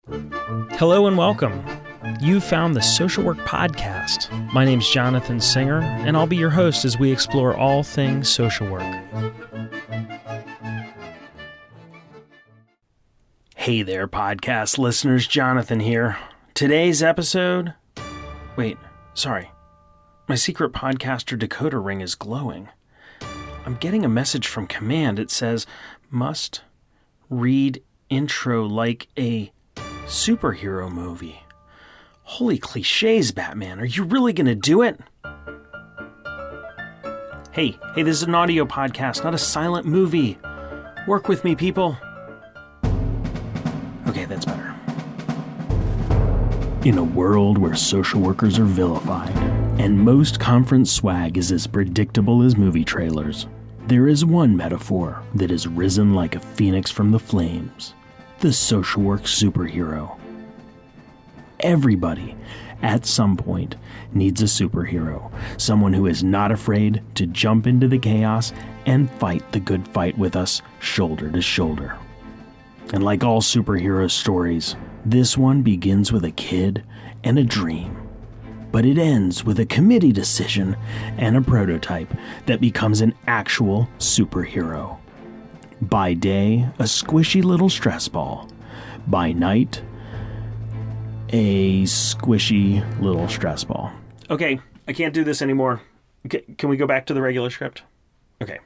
Hello and welcome. You've found the Social Work Podcast. My name's Jonathan Singer, and I'll be your host as we explore all things social work. Hey there, podcast listeners. Jonathan here. Today's episode... Wait, sorry. My secret podcaster decoder ring is glowing. I'm getting a message from command. It says, must read intro like a superhero movie. Holy cliches, Batman. Are you really going to do it? Hey, this is an audio podcast, not a silent movie. Work with me, people. Okay, that's better. In a world where social workers are vilified, and most conference swag is as predictable as movie trailers, there is one metaphor that has risen like a phoenix from the flames: the social work superhero. Everybody, at some point, needs a superhero, someone who is not afraid to jump into the chaos and fight the good fight with us shoulder to shoulder. And like all superhero stories, this one begins with a kid and a dream. But it ends with a committee decision and a prototype that becomes an actual superhero. By day, a squishy little stress ball. By night, a squishy little stress ball. Okay, I can't do this anymore. Can we go back to the regular script? Okay.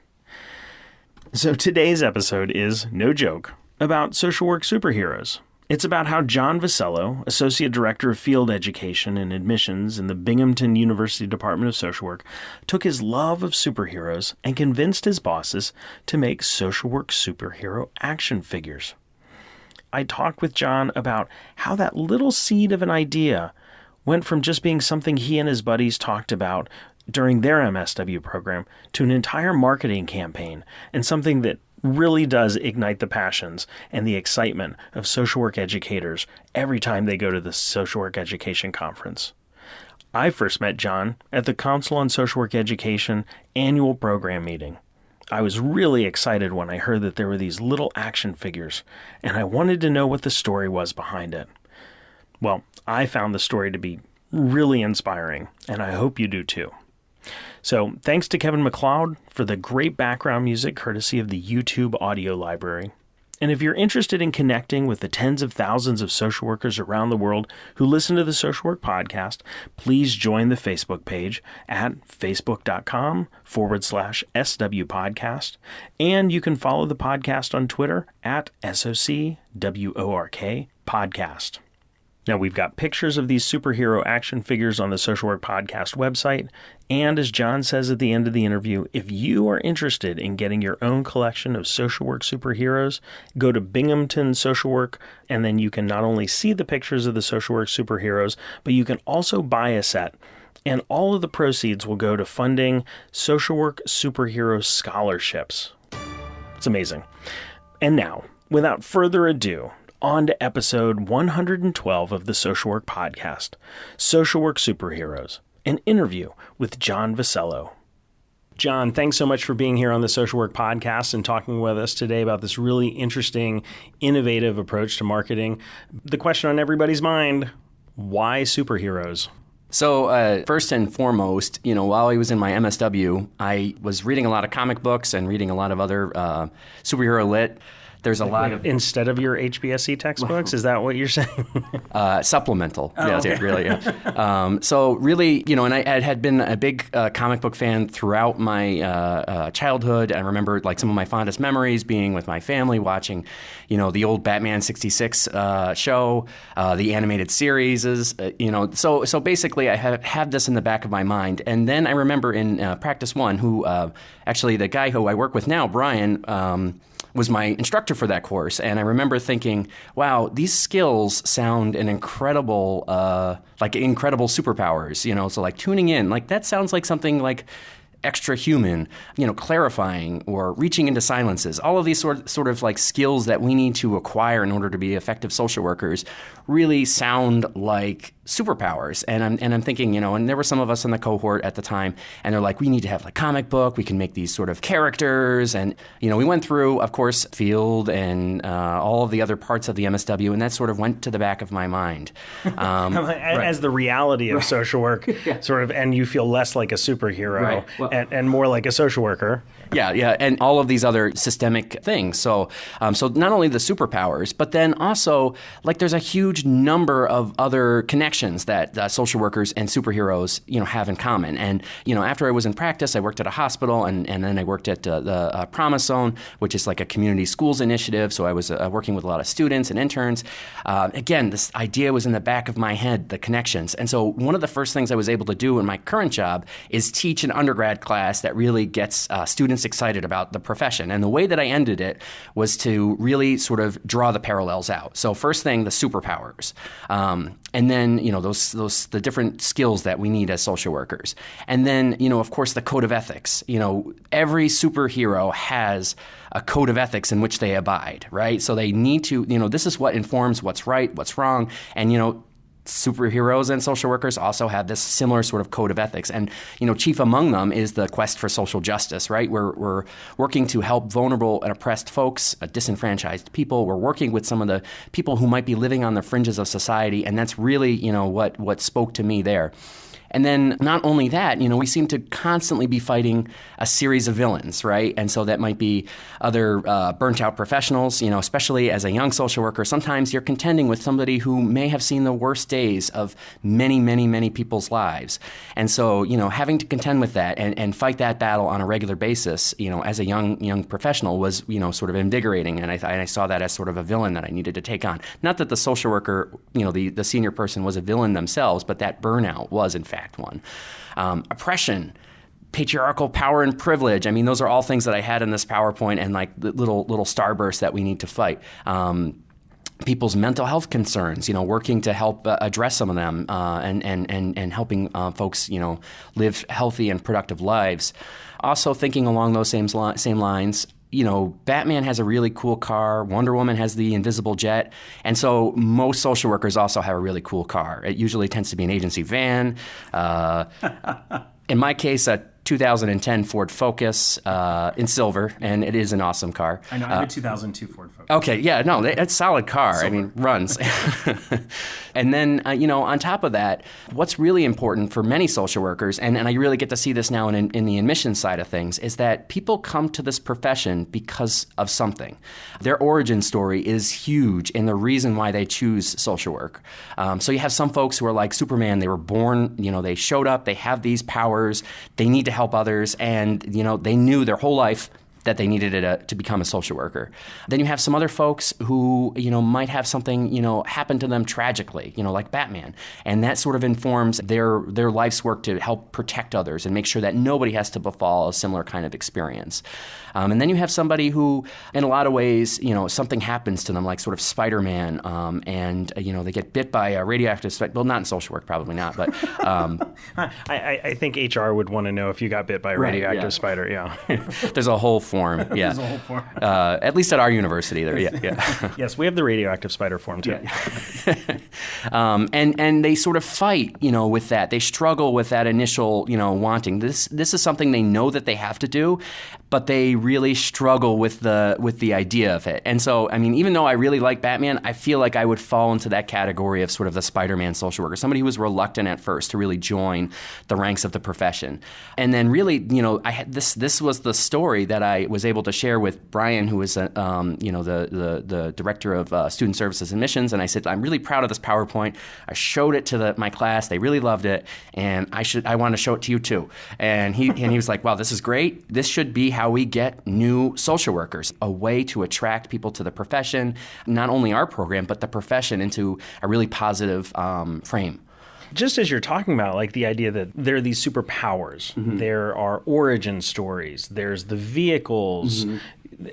So today's episode is, no joke, about social work superheroes. It's about how John Vassello, Associate Director of Field Education and Admissions in the Binghamton University Department of Social Work, took his love of superheroes and convinced his bosses to make social work superhero action figures. I talked with John about how that little seed of an idea went from just being something he and his buddies talked about during their MSW program to an entire marketing campaign, and something that really does ignite the passions and the excitement of social work educators every time they go to the Social Work Education Conference. I first met John at the Council on Social Work Education annual program meeting. I was really excited when I heard that there were these little action figures, and I wanted to know what the story was behind it. Well, I found the story to be really inspiring, and I hope you do too. So, thanks to Kevin MacLeod for the great background music courtesy of the YouTube audio library. And if you're interested in connecting with the tens of thousands of social workers around the world who listen to the Social Work Podcast, please join the Facebook page at facebook.com/SW Podcast. And you can follow the podcast on Twitter at SOCWORK Podcast. Now, we've got pictures of these superhero action figures on the Social Work Podcast website. And as John says at the end of the interview, if you are interested in getting your own collection of social work superheroes, go to Binghamton Social Work, and then you can not only see the pictures of the social work superheroes, but you can also buy a set. And all of the proceeds will go to funding social work superhero scholarships. It's amazing. And now, without further ado, on to episode 112 of the Social Work Podcast, Social Work Superheroes, an interview with John Vassello. John, thanks so much for being here on the Social Work Podcast and talking with us today about this really interesting, innovative approach to marketing. The question on everybody's mind, why superheroes? So first and foremost, while I was in my MSW, I was reading a lot of comic books and reading a lot of other superhero lit. There's a lot of... Instead of your HBSC textbooks? Is that what you're saying? Supplemental. Oh, yeah, okay. Really. Yeah. So really, and I had been a big comic book fan throughout my childhood. I remember some of my fondest memories being with my family watching, the old Batman 66 show, the animated series. So basically I had this in the back of my mind. And then I remember in Practice One, who actually the guy who I work with now, Brian, was my instructor for that course. And I remember thinking, wow, these skills sound an incredible, incredible superpowers, So tuning in, that sounds like something extra human, clarifying or reaching into silences. All of these sort of like skills that we need to acquire in order to be effective social workers really sound like superpowers. And I'm thinking, and there were some of us in the cohort at the time, and they're like, we need to have like comic book, we can make these sort of characters. And, we went through, of course, field and all of the other parts of the MSW, and that sort of went to the back of my mind. As the reality of social work, sort of, and you feel less like a superhero and more like a social worker. Yeah, and all of these other systemic things. So not only the superpowers, but then also, like, there's a huge number of other connections that social workers and superheroes, have in common. And, after I was in practice, I worked at a hospital, and then I worked at the Promise Zone, which is like a community schools initiative. So I was working with a lot of students and interns. Again, this idea was in the back of my head, the connections. And so one of the first things I was able to do in my current job is teach an undergrad class that really gets students excited about the profession. And the way that I ended it was to really sort of draw the parallels out. So first thing, the superpowers. And then, the different skills that we need as social workers. And then, of course, the code of ethics. Every superhero has a code of ethics in which they abide, right? So they need to, this is what informs what's right, what's wrong. And, superheroes and social workers also have this similar sort of code of ethics. And, chief among them is the quest for social justice, right? We're working to help vulnerable and oppressed folks, disenfranchised people. We're working with some of the people who might be living on the fringes of society. And that's really, what spoke to me there. And then not only that, we seem to constantly be fighting a series of villains, right? And so that might be other burnt out professionals, especially as a young social worker. Sometimes you're contending with somebody who may have seen the worst days of many, many, many people's lives. And so, having to contend with that and fight that battle on a regular basis, as a young professional was, sort of invigorating. And I saw that as sort of a villain that I needed to take on. Not that the social worker, the senior person was a villain themselves, but that burnout was, in fact, one. Oppression, patriarchal power and privilege. I mean, those are all things that I had in this PowerPoint and like the little starbursts that we need to fight. People's mental health concerns, working to help address some of them and helping folks, live healthy and productive lives. Also thinking along those same lines, Batman has a really cool car. Wonder Woman has the invisible jet. And so most social workers also have a really cool car. It usually tends to be an agency van. In my case, a 2010 Ford Focus in silver, and it is an awesome car. I know, I have a 2002 Ford Focus. Okay, yeah, no, it's a solid car. Silver. I mean, runs. And then, on top of that, what's really important for many social workers, and I really get to see this now in the admissions side of things, is that people come to this profession because of something. Their origin story is huge in the reason why they choose social work. So you have some folks who are like Superman. They were born, they showed up, they have these powers, they need to help others, and, they knew their whole life that they needed it to become a social worker. Then you have some other folks who, might have something, happen to them tragically, like Batman. And that sort of informs their life's work to help protect others and make sure that nobody has to befall a similar kind of experience. And then you have somebody who, in a lot of ways, something happens to them, like sort of Spider-Man, and, they get bit by a radioactive spider. Well, not in social work, probably not, but... I think HR would want to know if you got bit by a radioactive spider, yeah. There's a whole form, yeah. There's a whole form. At least at our university there, yeah. Yes, we have the radioactive spider form, too. Yeah. And they sort of fight, with that. They struggle with that initial, wanting. This is something they know that they have to do, but they really struggle with the idea of it. And so, I mean, even though I really like Batman, I feel like I would fall into that category of sort of the Spider-Man social worker, somebody who was reluctant at first to really join the ranks of the profession. And then really, this was the story that I was able to share with Brian, who was, the director of student services admissions. And I said, I'm really proud of this PowerPoint. I showed it to my class. They really loved it. And I want to show it to you too. And he was like, wow, this is great. This should be how we get new social workers, a way to attract people to the profession, not only our program, but the profession into a really positive frame. Just as you're talking about, like the idea that there are these superpowers, there are origin stories, there's the vehicles,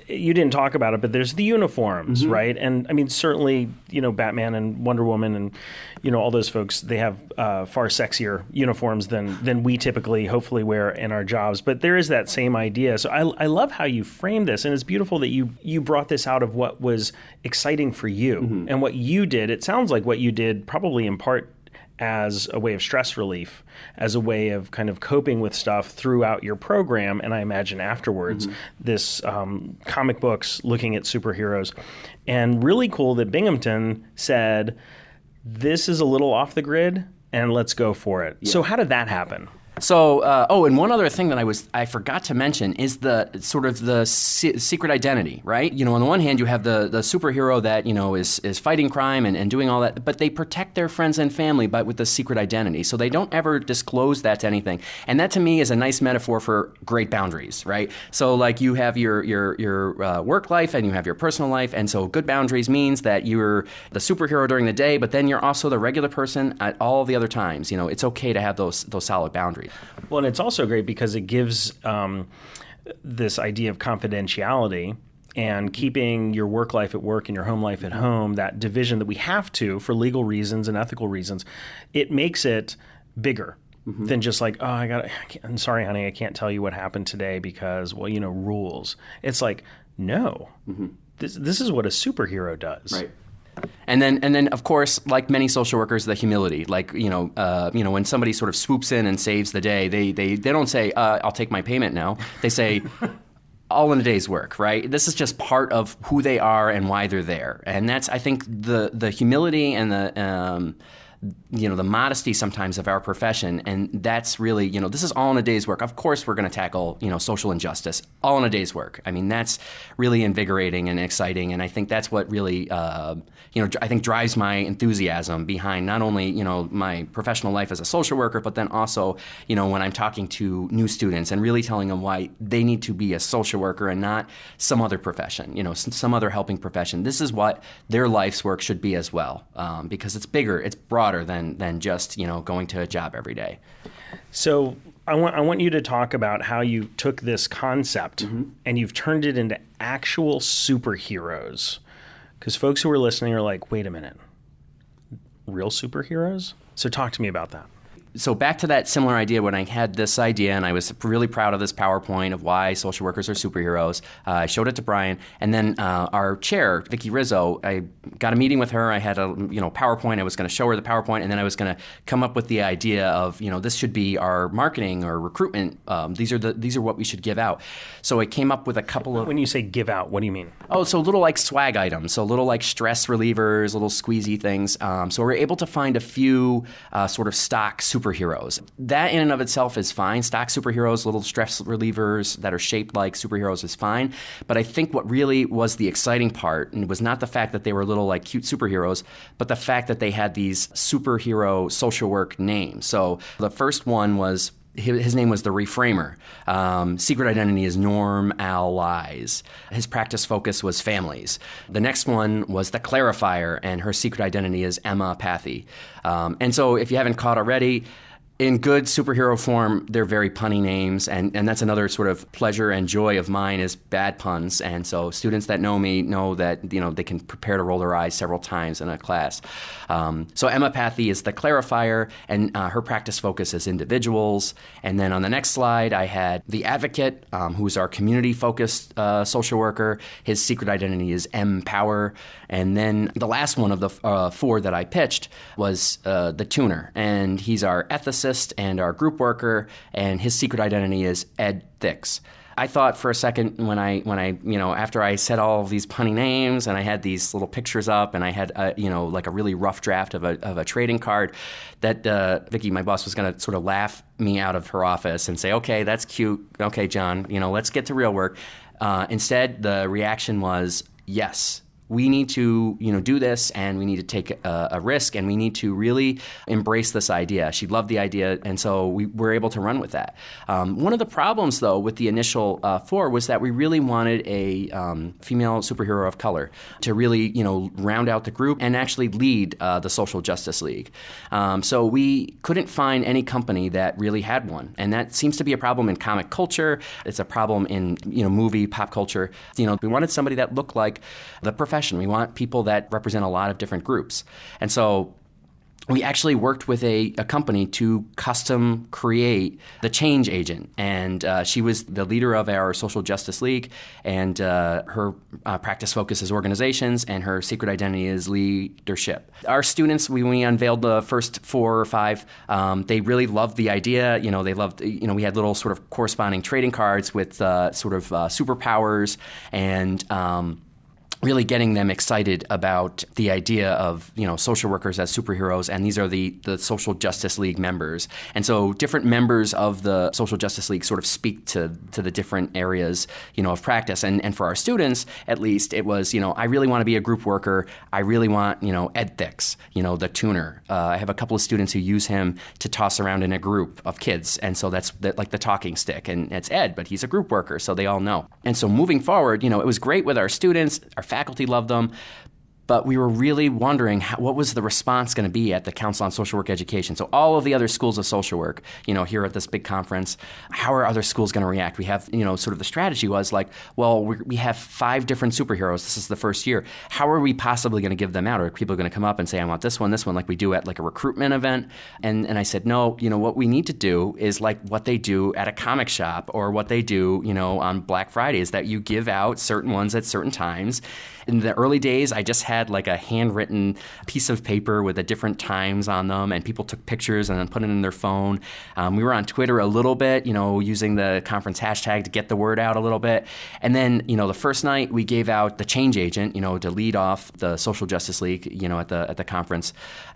you didn't talk about it, but there's the uniforms, right? And I mean, certainly, Batman and Wonder Woman and, all those folks, they have far sexier uniforms than we typically, hopefully, wear in our jobs. But there is that same idea. So I love how you frame this. And it's beautiful that you brought this out of what was exciting for you and what you did. It sounds like what you did probably in part as a way of stress relief, as a way of kind of coping with stuff throughout your program, and I imagine afterwards, this comic books looking at superheroes. And really cool that Binghamton said, this is a little off the grid, and let's go for it. Yeah. So how did that happen? So, and one other thing that I forgot to mention is the sort of the secret identity, right? On the one hand, you have the superhero that, is fighting crime and doing all that, but they protect their friends and family with the secret identity. So they don't ever disclose that to anything. And that to me is a nice metaphor for great boundaries, right? So like you have your work life and you have your personal life. And so good boundaries means that you're the superhero during the day, but then you're also the regular person at all the other times. It's okay to have those solid boundaries. Well, and it's also great because it gives this idea of confidentiality and keeping your work life at work and your home life at home, that division that we have to for legal reasons and ethical reasons. It makes it bigger than just like, I'm sorry, honey, I can't tell you what happened today because, rules. It's like, no, this is what a superhero does. Right. And then, of course, like many social workers, the humility. Like when somebody sort of swoops in and saves the day, they don't say, "I'll take my payment now." They say, "All in a day's work." Right? This is just part of who they are and why they're there. And that's, I think, the humility and the modesty sometimes of our profession, and that's really, this is all in a day's work. Of course, we're going to tackle, social injustice all in a day's work. I mean, that's really invigorating and exciting, and I think that's what really, I think drives my enthusiasm behind not only, my professional life as a social worker, but then also, when I'm talking to new students and really telling them why they need to be a social worker and not some other profession, some other helping profession. This is what their life's work should be as well, because it's bigger, it's broader than just going to a job every day. So I want you to talk about how you took this concept and you've turned it into actual superheroes. Because folks who are listening are like, wait a minute, real superheroes? So talk to me about that. So back to that similar idea when I had this idea, and I was really proud of this PowerPoint of why social workers are superheroes. I showed it to Brian, and then our chair, Vicki Rizzo, I got a meeting with her. I had a PowerPoint. I was going to show her the PowerPoint, and then I was going to come up with the idea of this should be our marketing or recruitment. These are what we should give out. So I came up with a couple of. When you say give out, what do you mean? Oh, so little like swag items, so little like stress relievers, little squeezy things. So we're able to find a few sort of stock superheroes. That in and of itself is fine. Stock superheroes, little stress relievers that are shaped like superheroes is fine. But I think what really was the exciting part, and it was not the fact that they were little like cute superheroes, but the fact that they had these superhero social work names. So the first one was his name was the Reframer. Secret identity is Norm Allies. His practice focus was families. The next one was the Clarifier, and her secret identity is Emma Pathy. And so if you haven't caught already, in good superhero form, they're very punny names, and that's another sort of pleasure and joy of mine is bad puns. And so students that know me know that they can prepare to roll their eyes several times in a class. So Emma Pathy is the Clarifier, and her practice focus is individuals. And then on the next slide, I had the Advocate, who's our community-focused social worker. His secret identity is M Power. And then the last one of the four that I pitched was the Tuner, and he's our ethicist and our group worker, and his secret identity is Ed Thicks. I thought for a second when I after I said all of these punny names and I had these little pictures up and I had like a really rough draft of a trading card, that Vicki, my boss, was going to sort of laugh me out of her office and say, "Okay, that's cute. Okay, John, let's get to real work." Instead, the reaction was, "Yes, we need to, do this, and we need to take a risk, and we need to really embrace this idea. She loved the idea, and so we were able to run with that. One of the problems, though, with the initial 4 was that we really wanted a female superhero of color to really, round out the group and actually lead the Social Justice League. So we couldn't find any company that really had one, and that seems to be a problem in comic culture. It's a problem in, movie, pop culture. We wanted somebody that looked like the profession. We want people that represent a lot of different groups. And so we actually worked with a company to custom create the change agent. And she was the leader of our Social Justice League, and her practice focus is organizations, and her secret identity is leadership. Our students, when we unveiled the first 4 or 5, they really loved the idea. They loved, we had little sort of corresponding trading cards with superpowers, and really getting them excited about the idea of, social workers as superheroes, and these are the Social Justice League members. And so different members of the Social Justice League sort of speak to the different areas, of practice. And for our students, at least, it was, I really want to be a group worker. I really want, Ed Thix, the tuner. I have a couple of students who use him to toss around in a group of kids. And so that's like the talking stick. And it's Ed, but he's a group worker, so they all know. And so moving forward, it was great with our students. Our faculty loved them, but we were really wondering what was the response going to be at the Council on Social Work Education. So all of the other schools of social work, here at this big conference, how are other schools going to react? We have, sort of the strategy was like, well, we have 5 different superheroes. This is the first year. How are we possibly going to give them out? Are people going to come up and say, I want this one, like we do at like a recruitment event? And I said, no, what we need to do is like what they do at a comic shop, or what they do, on Black Friday, is that you give out certain ones at certain times. In the early days, I just had like a handwritten piece of paper with the different times on them, and people took pictures and then put it in their phone. We were on Twitter a little bit, using the conference hashtag to get the word out a little bit. And then, the first night we gave out the change agent, to lead off the Social Justice League, at the conference.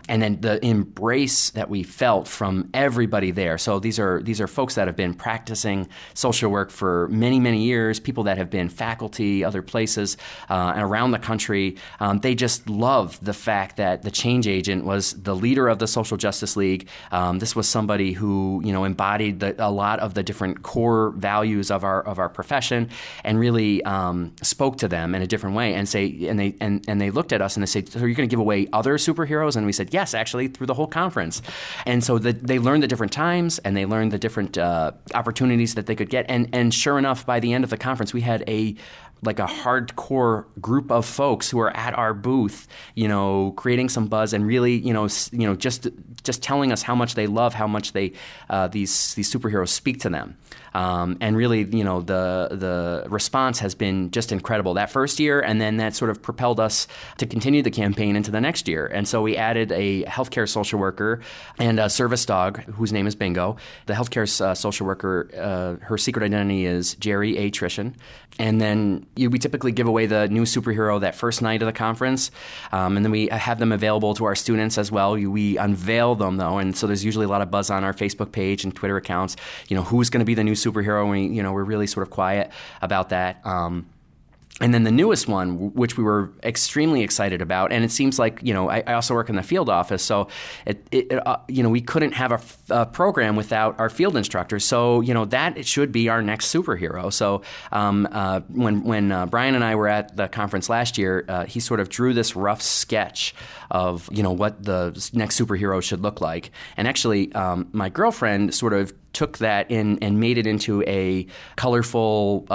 And then the embrace that we felt from everybody there. So these are folks that have been practicing social work for many, many years, people that have been faculty, other places, and around the country. They just loved the fact that the change agent was the leader of the Social Justice League. This was somebody who, embodied a lot of the different core values of our profession, and really spoke to them in a different way. And they looked at us and they said, so you're going to give away other superheroes? And we said, yes, actually, through the whole conference. And so they learned the different times, and they learned the different opportunities that they could get. And sure enough, by the end of the conference, we had a hardcore group of folks who are at our booth, creating some buzz, and really, just telling us how much they love, how much these superheroes speak to them. And really, the response has been just incredible that first year, and then that sort of propelled us to continue the campaign into the next year. And so we added a healthcare social worker and a service dog whose name is Bingo. The healthcare social worker, her secret identity is Jerry A. Trishan. And then we typically give away the new superhero that first night of the conference, and then we have them available to our students as well. We unveil them, though, and so there's usually a lot of buzz on our Facebook page and Twitter accounts. Who's going to be the new superhero? And we're really sort of quiet about that. And then the newest one, which we were extremely excited about, and it seems like, I also work in the field office, so we couldn't have a program without our field instructors. So, that it should be our next superhero. So when Brian and I were at the conference last year, he sort of drew this rough sketch of, what the next superhero should look like. And actually, my girlfriend sort of took that and made it into a colorful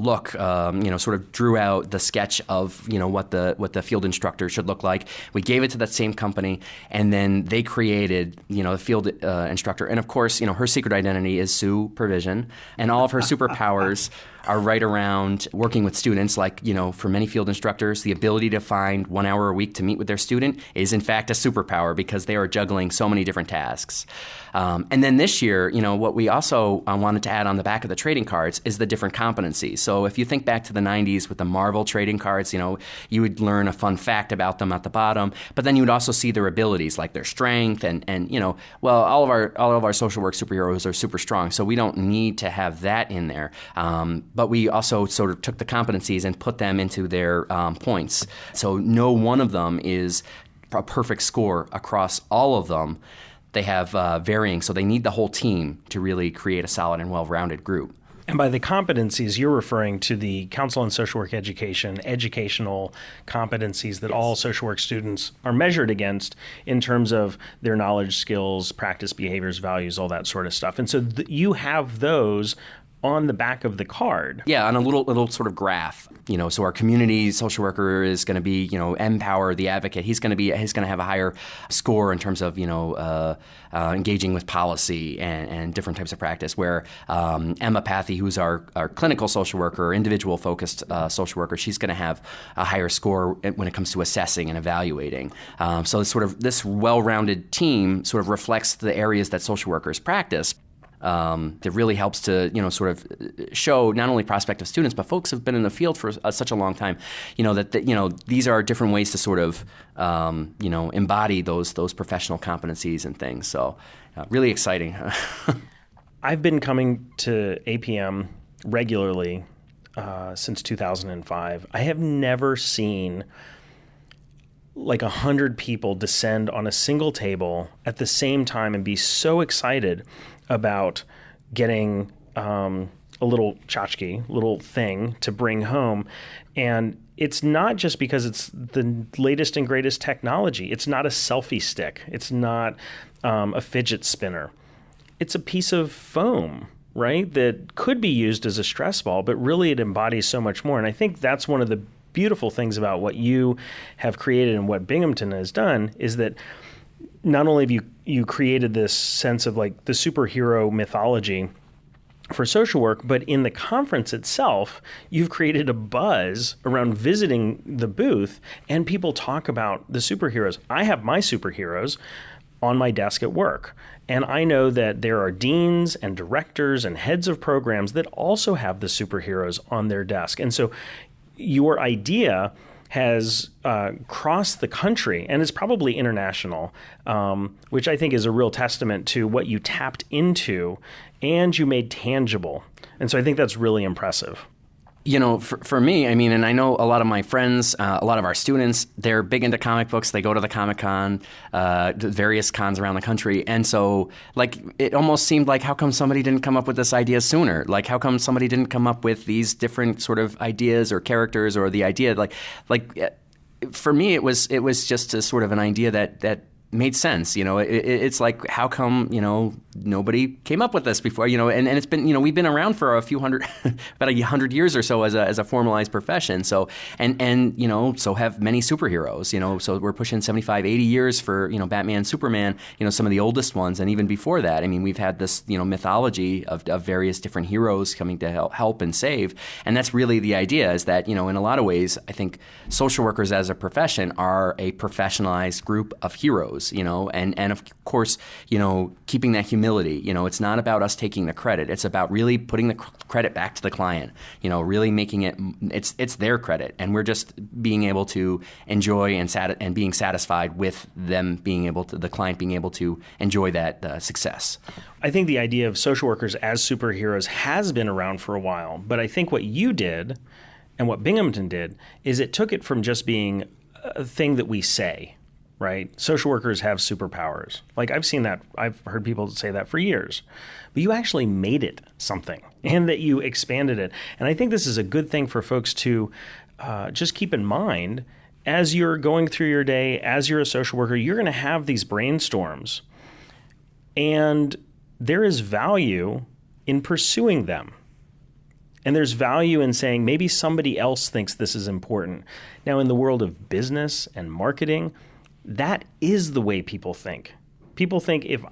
look, sort of drew out the sketch of, what the field instructor should look like. We gave it to that same company, and then they created, the field instructor. And of course, her secret identity is supervision, and all of her superpowers are right around working with students. Like, for many field instructors, the ability to find 1 hour a week to meet with their student is in fact a superpower, because they are juggling so many different tasks. And then this year, what we also wanted to add on the back of the trading cards is the different competencies. So if you think back to the 90s with the Marvel trading cards, you would learn a fun fact about them at the bottom, but then you would also see their abilities, like their strength, and all of our social work superheroes are super strong, so we don't need to have that in there. But we also sort of took the competencies and put them into their points. So no one of them is a perfect score across all of them. They have varying, so they need the whole team to really create a solid and well-rounded group. And by the competencies, you're referring to the counsel and social work education, educational competencies that all social work students are measured against in terms of their knowledge, skills, practice, behaviors, values, all that sort of stuff. And so you have those on the back of the card. Yeah, on a little sort of graph. So our community social worker is going to be, Empower, the advocate. He's going to have a higher score in terms of, engaging with policy and different types of practice. Where Emma Pathy, who's our clinical social worker, individual focused social worker, she's going to have a higher score when it comes to assessing and evaluating. So it's sort of this well-rounded team sort of reflects the areas that social workers practice. That really helps to, sort of show not only prospective students, but folks who've been in the field for such a long time, that these are different ways to sort of, embody those professional competencies and things. So really exciting. I've been coming to APM regularly since 2005. I have never seen like 100 people descend on a single table at the same time and be so excited about getting a little tchotchke, little thing to bring home. And it's not just because it's the latest and greatest technology. It's not a selfie stick. It's not a fidget spinner. It's a piece of foam, right, that could be used as a stress ball, but really it embodies so much more. And I think that's one of the beautiful things about what you have created and what Binghamton has done is that not only have you created this sense of like the superhero mythology for social work, but in the conference itself, you've created a buzz around visiting the booth and people talk about the superheroes. I have my superheroes on my desk at work. And I know that there are deans and directors and heads of programs that also have the superheroes on their desk. And so your idea has crossed the country and is probably international, which I think is a real testament to what you tapped into and you made tangible. And so I think that's really impressive. For me, I mean, and I know a lot of my friends, a lot of our students, they're big into comic books. They go to the Comic-Con, various cons around the country. And so, it almost seemed like, how come somebody didn't come up with this idea sooner? Like, how come somebody didn't come up with these different sort of ideas or characters or the idea? For me, it was just a sort of an idea that made sense. It's like, how come, nobody came up with this before, and it's been, we've been around for a few hundred, about 100 years or so as a formalized profession. So, so have many superheroes, so we're pushing 75, 80 years for, Batman, Superman, some of the oldest ones. And even before that, I mean, we've had this, mythology of various different heroes coming to help and save. And that's really the idea is that, in a lot of ways, I think social workers as a profession are a professionalized group of heroes. And of course, keeping that humility. It's not about us taking the credit. It's about really putting the credit back to the client. Really making it's their credit, and we're just being able to enjoy and being satisfied with them the client being able to enjoy that success. I think the idea of social workers as superheroes has been around for a while, but I think what you did and what Binghamton did is it took it from just being a thing that we say. Right? Social workers have superpowers. Like I've seen that. I've heard people say that for years. But you actually made it something and that you expanded it. And I think this is a good thing for folks to just keep in mind as you're going through your day, as you're a social worker, you're going to have these brainstorms. And there is value in pursuing them. And there's value in saying maybe somebody else thinks this is important. Now, in the world of business and marketing, that is the way people think. People think if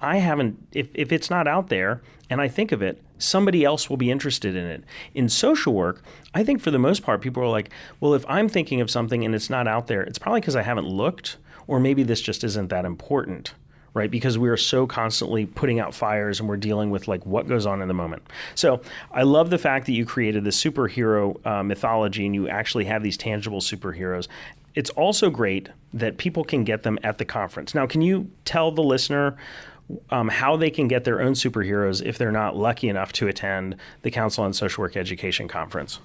it's not out there and I think of it, somebody else will be interested in it. In social work, I think for the most part, people are like, well, if I'm thinking of something and it's not out there, it's probably because I haven't looked, or maybe this just isn't that important, right? Because we are so constantly putting out fires and we're dealing with like what goes on in the moment. So I love the fact that you created the superhero mythology and you actually have these tangible superheroes. It's also great that people can get them at the conference. Now, can you tell the listener how they can get their own superheroes if they're not lucky enough to attend the Council on Social Work Education Conference.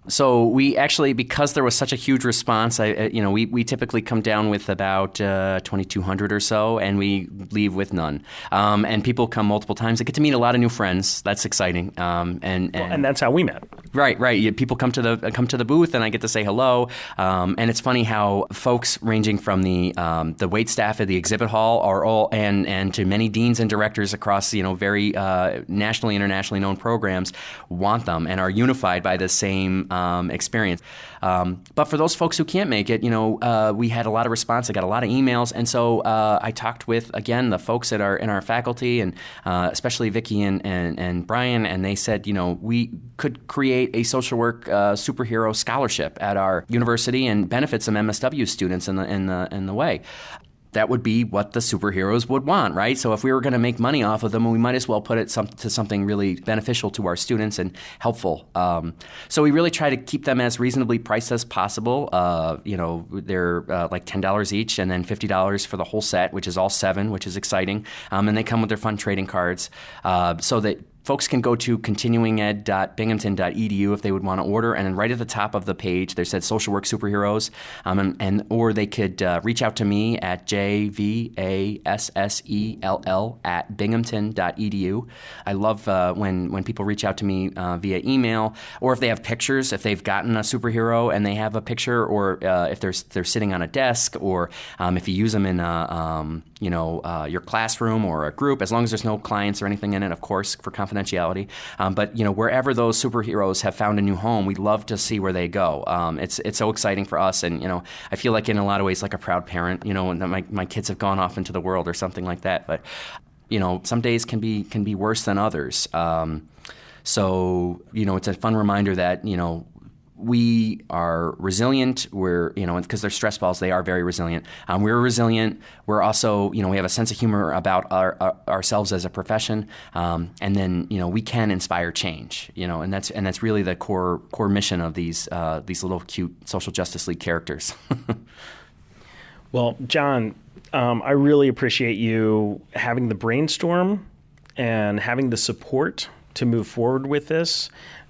So we actually, because there was such a huge response, we typically come down with about 2,200 or so, and we leave with none. And people come multiple times. They get to meet a lot of new friends. That's exciting. And that's how we met. Right. People come to the booth, and I get to say hello. And it's funny how folks ranging from the wait staff at the exhibit hall are all and to many deans and directors across very nationally, internationally known programs want them and are unified by the same experience. But for those folks who can't make it, we had a lot of response. I got a lot of emails. And so I talked with, again, the folks that are in our faculty, and especially Vicki and Brian, and they said, we could create a social work superhero scholarship at our university and benefit some MSW students in the way. That would be what the superheroes would want, right? So if we were going to make money off of them, we might as well put it to something really beneficial to our students and helpful. So we really try to keep them as reasonably priced as possible. They're like $10 each, and then $50 for the whole set, which is all 7, which is exciting. And they come with their fun trading cards, so that folks can go to continuinged.binghamton.edu if they would want to order, and then right at the top of the page there said Social Work Superheroes, or they could reach out to me at jvassell@binghamton.edu. I love when people reach out to me via email, or if they have pictures, if they've gotten a superhero and they have a picture, or if they're sitting on a desk, or if you use them in your classroom or a group, as long as there's no clients or anything in it, of course, for confidentiality. But wherever those superheroes have found a new home, we'd love to see where they go. It's so exciting for us, and I feel like in a lot of ways like a proud parent. When my kids have gone off into the world or something like that. But some days can be worse than others. So it's a fun reminder that we are resilient. We're, because they're stress balls, they are very resilient. We're resilient. We're also, we have a sense of humor about ourselves as a profession. And then, we can inspire change, and that's really the core mission of these little cute social justice league characters. Well, John, I really appreciate you having the brainstorm and having the support to move forward with this.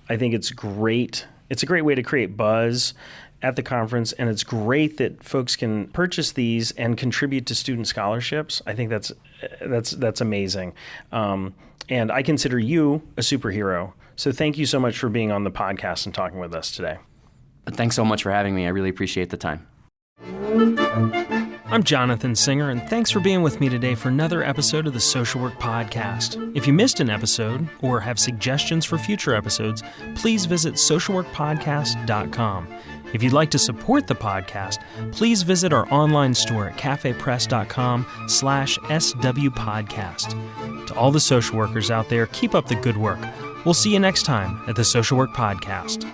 I think it's great. It's a great way to create buzz at the conference, and it's great that folks can purchase these and contribute to student scholarships. I think that's amazing. And I consider you a superhero. So thank you so much for being on the podcast and talking with us today. Thanks so much for having me. I really appreciate the time. I'm Jonathan Singer, and thanks for being with me today for another episode of the Social Work Podcast. If you missed an episode or have suggestions for future episodes, please visit socialworkpodcast.com. If you'd like to support the podcast, please visit our online store at cafepress.com/swpodcast. To all the social workers out there, keep up the good work. We'll see you next time at the Social Work Podcast.